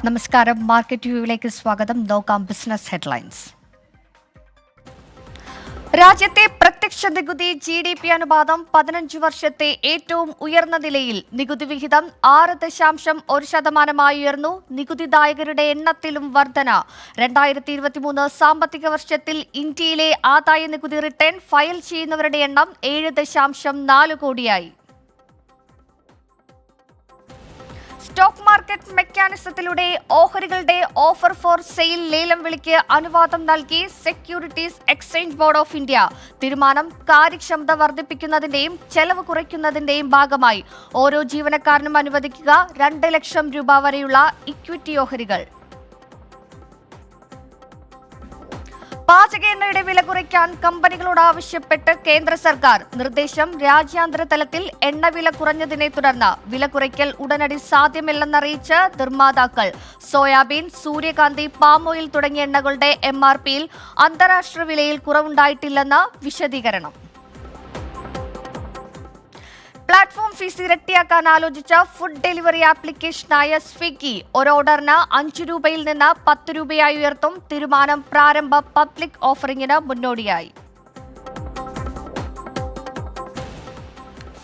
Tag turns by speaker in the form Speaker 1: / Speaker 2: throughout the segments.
Speaker 1: നമസ്കാരം. മാർക്കറ്റ് വ്യൂവിലേക്ക് സ്വാഗതം. നോക്കാം ബിസിനസ് ഹെഡ്ലൈൻസ്. രാജ്യത്തെ പ്രത്യക്ഷ നികുതി GDP അനുപാതം 15 വർഷത്തെ ഏറ്റവും ഉയർന്ന നിലയിൽ. നികുതി വിഹിതം 6.1% ഉയർന്നു. നികുതിദായകരുടെ എണ്ണത്തിലും വർധന. 2023 സാമ്പത്തിക വർഷത്തിൽ ഇന്ത്യയിലെ ആദായ നികുതി റിട്ടേൺ ഫയൽ ചെയ്യുന്നവരുടെ എണ്ണം 7.4 കോടിയായി. സ്റ്റോക്ക് മാർക്കറ്റ് മെക്കാനിസത്തിലൂടെ ഓഹരികളുടെ ഓഫർ ഫോർ സെയിൽ ലേലം വിളിക്ക് അനുവാദം നൽകി Securities Exchange Board of India. തീരുമാനം കാര്യക്ഷമത വർദ്ധിപ്പിക്കുന്നതിന്റെയും ചെലവ് കുറയ്ക്കുന്നതിന്റെയും ഭാഗമായി ഓരോ ജീവനക്കാരനും അനുവദിക്കുക 2 ലക്ഷം രൂപ വരെയുള്ള ഇക്വിറ്റി ഓഹരികൾ. പാചക എണ്ണയുടെ വില കുറയ്ക്കാൻ കമ്പനികളോട് ആവശ്യപ്പെട്ട് കേന്ദ്ര സർക്കാർ. നിർദ്ദേശം രാജ്യാന്തര തലത്തിൽ എണ്ണവില കുറഞ്ഞതിനെ തുടർന്ന് വില കുറയ്ക്കൽ ഉടനടി സാധ്യമല്ലെന്നറിയിച്ച് നിർമ്മാതാക്കൾ. സോയാബീൻ, സൂര്യകാന്തി, പാം ഓയിൽ തുടങ്ങിയ എണ്ണകളുടെ MRPയിൽ അന്താരാഷ്ട്ര വിലയിൽ കുറവുണ്ടായിട്ടില്ലെന്ന് വിശദീകരണം. പ്ലാറ്റ്ഫോം ഫീസ് ഇരട്ടിയാക്കാൻ ആലോചിച്ച ഫുഡ് ഡെലിവറി ആപ്ലിക്കേഷനായ സ്വിഗ്ഗി ഒരു ഓർഡറിന് 5 രൂപയിൽ നിന്ന് 10 രൂപയായി ഉയർത്തും. തീരുമാനം പ്രാരംഭ പബ്ലിക് ഓഫറിംഗിന് മുന്നോടിയായി.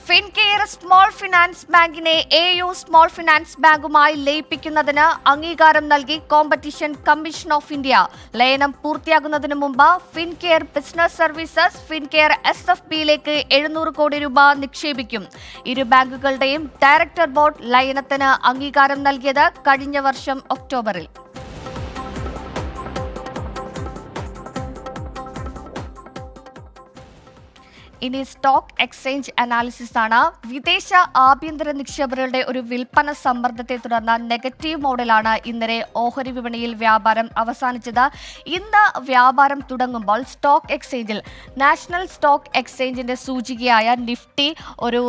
Speaker 1: ഫിൻകെയർ സ്മോൾ ഫിനാൻസ് ബാങ്കിനെ AU സ്മോൾ ഫിനാൻസ് ബാങ്കുമായി ലയിപ്പിക്കുന്നതിന് അംഗീകാരം നൽകി കോമ്പറ്റീഷൻ കമ്മീഷൻ ഓഫ് ഇന്ത്യ. ലയനം പൂർത്തിയാകുന്നതിന് മുമ്പ് ഫിൻകെയർ ബിസിനസ് സർവീസസ് ഫിൻകെയർ SFBയിലേക്ക് 700 കോടി രൂപ നിക്ഷേപിക്കും. ഇരു ബാങ്കുകളുടെയും ഡയറക്ടർ ബോർഡ് ലയനത്തിന് അംഗീകാരം നൽകിയത് കഴിഞ്ഞ വർഷം ഒക്ടോബറിൽ. ഇനി സ്റ്റോക്ക് എക്സ്ചേഞ്ച് അനാലിസിസ് ആണ്. വിദേശ ആഭ്യന്തര നിക്ഷേപകരുടെ ഒരു വിൽപ്പന സമ്മർദ്ദത്തെ തുടർന്ന് നെഗറ്റീവ് മോഡലാണ് ഇന്നലെ ഓഹരി വിപണിയിൽ വ്യാപാരം അവസാനിച്ചത്. ഇന്ന് വ്യാപാരം തുടങ്ങുമ്പോൾ സ്റ്റോക്ക് എക്സ്ചേഞ്ചിൽ നാഷണൽ സ്റ്റോക്ക് എക്സ്ചേഞ്ചിന്റെ സൂചികയായ നിഫ്റ്റി ഒരു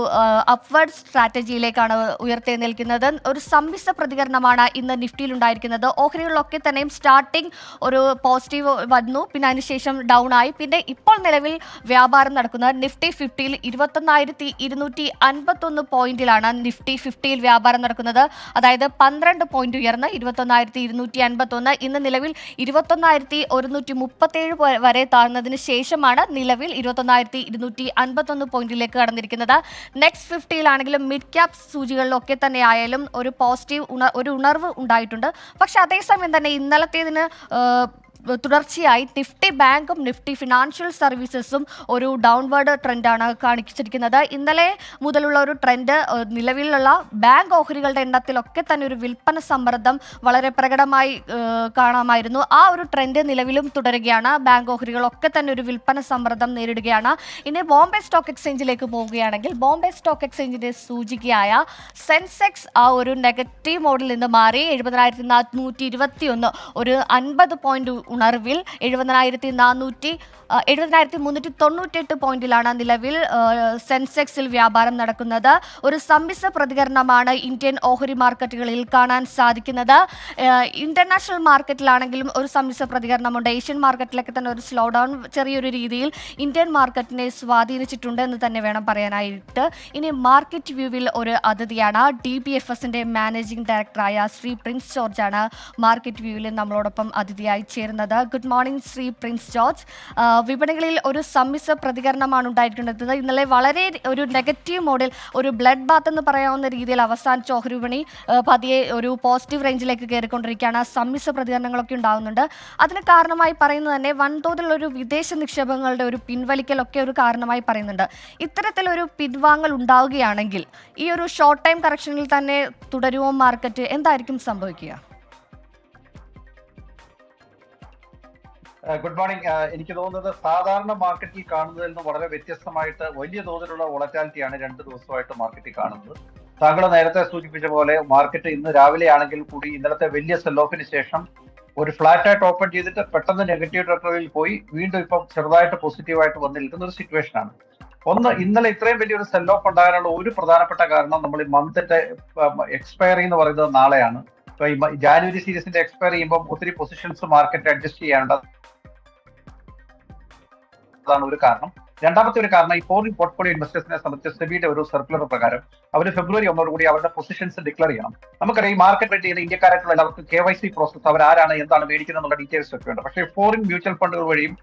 Speaker 1: അപ്വേർഡ് സ്ട്രാറ്റജിയിലേക്കാണ് ഉയർത്തെഴുന്നേൽക്കുന്നത്. ഒരു സമ്മിശ്ര പ്രതികരണമാണ് ഇന്ന് നിഫ്റ്റിയിൽ ഉണ്ടായിരിക്കുന്നത്. ഓഹരികളിലൊക്കെ തന്നെയും സ്റ്റാർട്ടിംഗ് ഒരു പോസിറ്റീവ് വന്നു, പിന്നെ അതിനുശേഷം ഡൗൺ ആയി. പിന്നെ ഇപ്പോൾ നിലവിൽ വ്യാപാരം നടക്കുന്നത് നിഫ്റ്റി 50യിൽ 21,251 പോയിന്റിലാണ് നിഫ്റ്റി 50യിൽ വ്യാപാരം നടക്കുന്നത്. അതായത് 12 പോയിന്റ് ഉയർന്ന് 21,251. ഇന്ന് നിലവിൽ 21,137 വരെ താഴ്ന്നതിന് ശേഷമാണ് നിലവിൽ 21,251 പോയിന്റിലേക്ക് കടന്നിരിക്കുന്നത്. നെക്സ്റ്റ് 50യിലാണെങ്കിലും മിഡ് ക്യാപ് സൂചികളിലൊക്കെ തന്നെ ആയാലും ഒരു പോസിറ്റീവ് ഉണർവ് ഉണ്ടായിട്ടുണ്ട്. പക്ഷെ അതേസമയം തന്നെ ഇന്നലത്തേതിന് തുടർച്ചയായി നിഫ്റ്റി ബാങ്കും നിഫ്റ്റി ഫിനാൻഷ്യൽ സർവീസസും ഒരു ഡൗൺവേർഡ് ട്രെൻഡാണ് കാണിച്ചിരിക്കുന്നത്. ഇന്നലെ മുതലുള്ള ഒരു ട്രെൻഡ് നിലവിലുള്ള ബാങ്ക് ഓഹരികളുടെ എണ്ണത്തിലൊക്കെ തന്നെ ഒരു വിൽപ്പന സമ്മർദ്ദം വളരെ പ്രകടമായി കാണാമായിരുന്നു. ആ ഒരു ട്രെൻഡ് നിലവിലും തുടരുകയാണ്. ബാങ്ക് ഓഹരികളൊക്കെ തന്നെ ഒരു വിൽപ്പന സമ്മർദ്ദം നേരിടുകയാണ്. ഇനി ബോംബെ സ്റ്റോക്ക് എക്സ്ചേഞ്ചിലേക്ക് പോവുകയാണെങ്കിൽ ബോംബെ സ്റ്റോക്ക് എക്സ്ചേഞ്ചിന്റെ സൂചികയായ സെൻസെക്സ് ആ ഒരു നെഗറ്റീവ് മോഡിൽ നിന്ന് മാറി 70,421 ഒരു 50 പോയിന്റ് ഉണർവിൽ 70,398 പോയിന്റിലാണ് നിലവിൽ സെൻസെക്സിൽ വ്യാപാരം നടക്കുന്നത്. ഒരു സമ്മിശ്ര പ്രതികരണമാണ് ഇന്ത്യൻ ഓഹരി മാർക്കറ്റുകളിൽ കാണാൻ സാധിക്കുന്നത്. ഇന്റർനാഷണൽ മാർക്കറ്റിലാണെങ്കിലും ഒരു സമ്മിശ്ര പ്രതികരണമുണ്ട്. ഏഷ്യൻ മാർക്കറ്റിലൊക്കെ തന്നെ ഒരു സ്ലോ ഡൗൺ ചെറിയൊരു രീതിയിൽ ഇന്ത്യൻ മാർക്കറ്റിനെ സ്വാധീനിച്ചിട്ടുണ്ട് എന്ന് തന്നെ വേണം പറയാനായിട്ട്. ഇനി മാർക്കറ്റ് വ്യൂവിൽ ഒരു അതിഥിയാണ്. DBFSന്റെ മാനേജിംഗ് ഡയറക്ടറായ ശ്രീ പ്രിൻസ് ജോർജ് ആണ് മാർക്കറ്റ് വ്യൂവിൽ നമ്മളോടൊപ്പം അതിഥിയായി ചേരുന്നത്. Good morning Shri Prince George. വിപണികളിൽ ഒരു സമ്മിശ്ര പ്രതികരണമാണ് ഉണ്ടായിരിക്കുന്നത്. ഇന്നലെ വളരെ ഒരു നെഗറ്റീവ് മോഡിൽ ഒരു ബ്ലഡ് ബാത്ത് എന്ന് പറയാവുന്ന രീതിയിൽ അവസാനിച്ച ഓഹരി വിപണി പതിയെ ഒരു പോസിറ്റീവ് റേഞ്ചിലേക്ക് കയറിക്കൊണ്ടിരിക്കുകയാണ്. സമ്മിശ്ര പ്രതികരണങ്ങളൊക്കെ ഉണ്ടാകുന്നുണ്ട്. അതിന് കാരണമായി പറയുന്നത് തന്നെ വൻതോതിലുള്ള ഒരു വിദേശ നിക്ഷേപങ്ങളുടെ ഒരു പിൻവലിക്കലൊക്കെ ഒരു കാരണമായി പറയുന്നുണ്ട്. ഇത്തരത്തിലൊരു പിൻവാങ്ങൽ ഉണ്ടാവുകയാണെങ്കിൽ ഈ ഒരു ഷോർട്ട് ടൈം കറക്ഷനിൽ തന്നെ തുടരുമോ മാർക്കറ്റ്? എന്തായിരിക്കും സംഭവിക്കുക?
Speaker 2: Good morning. എനിക്ക് തോന്നുന്നത് സാധാരണ മാർക്കറ്റിൽ കാണുന്നതിൽ നിന്ന് വളരെ വ്യത്യസ്തമായിട്ട് വലിയ തോതിലുള്ള വോളറ്റാലിറ്റിയാണ് 2 ദിവസമായിട്ട് മാർക്കറ്റിൽ കാണുന്നത്. താങ്കൾ നേരത്തെ സൂചിപ്പിച്ച പോലെ മാർക്കറ്റ് ഇന്ന് രാവിലെ ആണെങ്കിൽ കൂടി ഇന്നലത്തെ വലിയ സെൽ ഓഫിന് ശേഷം ഒരു ഫ്ലാറ്റായിട്ട് ഓപ്പൺ ചെയ്തിട്ട് പെട്ടെന്ന് നെഗറ്റീവ് ടെറിട്ടറിയിൽ പോയി വീണ്ടും ഇപ്പം ചെറുതായിട്ട് പോസിറ്റീവായിട്ട് വന്ന് നിൽക്കുന്ന ഒരു സിറ്റുവേഷനാണ്. ഒന്ന്, ഇന്നലെ ഇത്രയും വലിയൊരു സെൽ ഓഫ് ഉണ്ടാകാനുള്ള ഒരു പ്രധാനപ്പെട്ട കാരണം നമ്മൾ ഈ മന്തിന്റെ എക്സ്പയറി എന്ന് പറയുന്നത് നാളെയാണ്. ഇപ്പൊ ഈ ജാനുവരി സീരീസിന്റെ എക്സ്പയർ ചെയ്യുമ്പോൾ ഒത്തിരി പൊസിഷൻസ് മാർക്കറ്റ് അഡ്ജസ്റ്റ് ചെയ്യാനുണ്ട്. അതാണ് ഒരു കാരണം. രണ്ടാമത്തെ ഒരു കാരണം ഈ ഫോറിൻ പോർട്ട്ഫോളിയോ ഇൻവെസ്റ്റേഴ്സിനെ സംബന്ധിച്ച് സെബിയുടെ ഒരു സർക്കുലർ പ്രകാരം അവർ ഫെബ്രുവരി 1 കൂടി അവരുടെ പൊസിഷൻസ് ഡിക്ലെയർ ചെയ്യണം. നമുക്കറിയാം ഈ മാർക്കറ്റ് റേറ്റ് ചെയ്യുന്ന ഇന്ത്യക്കാരായിട്ടുള്ള എല്ലാവർക്കും KYC പ്രോസസ് അവർ ആരാണ് എന്താണ് മേടിക്കുന്നത് എന്നുള്ള ഡീറ്റെയിൽസ് ഒക്കെ ഉണ്ട്. പക്ഷേ ഫോറിൻ മ്യൂച്വൽ ഫണ്ടുകൾ വഴിയും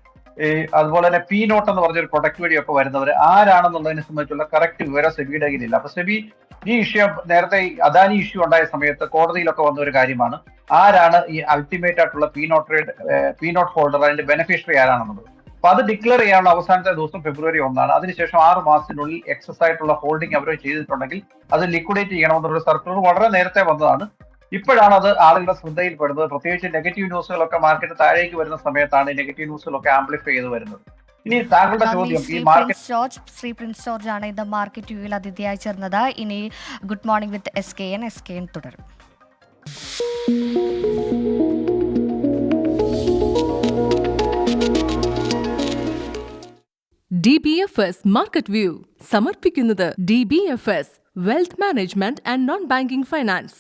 Speaker 2: അതുപോലെ തന്നെ പി നോട്ട് എന്ന് പറഞ്ഞൊരു പ്രൊഡക്റ്റ് വഴിയൊക്കെ വരുന്നവർ ആരാണെന്നുള്ളതിനെ സംബന്ധിച്ചുള്ള കറക്റ്റ് വിവരം സെബിയുടെ കയ്യിലില്ല. അപ്പൊ സെബി ഈ ഇഷ്യൂ നേരത്തെ അദാനി ഇഷ്യൂ ഉണ്ടായ സമയത്ത് കോടതിയിലൊക്കെ വന്ന ഒരു കാര്യമാണ് ആരാണ് ഈ അൾട്ടിമേറ്റ് ആയിട്ടുള്ള പി നോട്ട് ഹോൾഡർ, അതിന്റെ ബെനിഫിഷ്യറി ആരാണെന്നുള്ളത്. അപ്പൊ അത് ഡിക്ലെയർ ചെയ്യാനുള്ള അവസാനത്തെ ദിവസം ഫെബ്രുവരി 1 അതിനുശേഷം 6 മാസത്തിനുള്ളിൽ എക്സസ് ആയിട്ടുള്ള ഹോൾഡിംഗ് അവർ ചെയ്തിട്ടുണ്ടെങ്കിൽ അത് ലിക്വിഡേറ്റ് ചെയ്യണമെന്നുള്ള സർക്കുലർ വളരെ നേരത്തെ വന്നതാണ്. ഇപ്പോഴാണ് അത് ആളുകളുടെ ശ്രദ്ധയിൽപ്പെടുന്നത്. പ്രത്യേകിച്ച് നെഗറ്റീവ് ന്യൂസുകളൊക്കെ മാർക്കറ്റ് താഴേക്ക് വരുന്ന സമയത്താണ് നെഗറ്റീവ് ന്യൂസുകളൊക്കെ ആംപ്ലിഫൈ ചെയ്ത് വരുന്നത്. ഇനി താങ്കളുടെ ചോദ്യം ഈ മാർക്കറ്റ്
Speaker 1: ശ്രീ പ്രിൻസ് ജോർജ് ആണ് ഇത് മാർക്കറ്റ് വ്യൂവിൽ അതിഥിയായി ചേർന്നത്. ഇനി ഗുഡ് മോർണിംഗ് വിത്ത് SKN തുടരും.
Speaker 3: DBFS മാർക്കറ്റ് വ്യൂ സമർപ്പിക്കുന്നത് DBFS wealth management and non banking finance.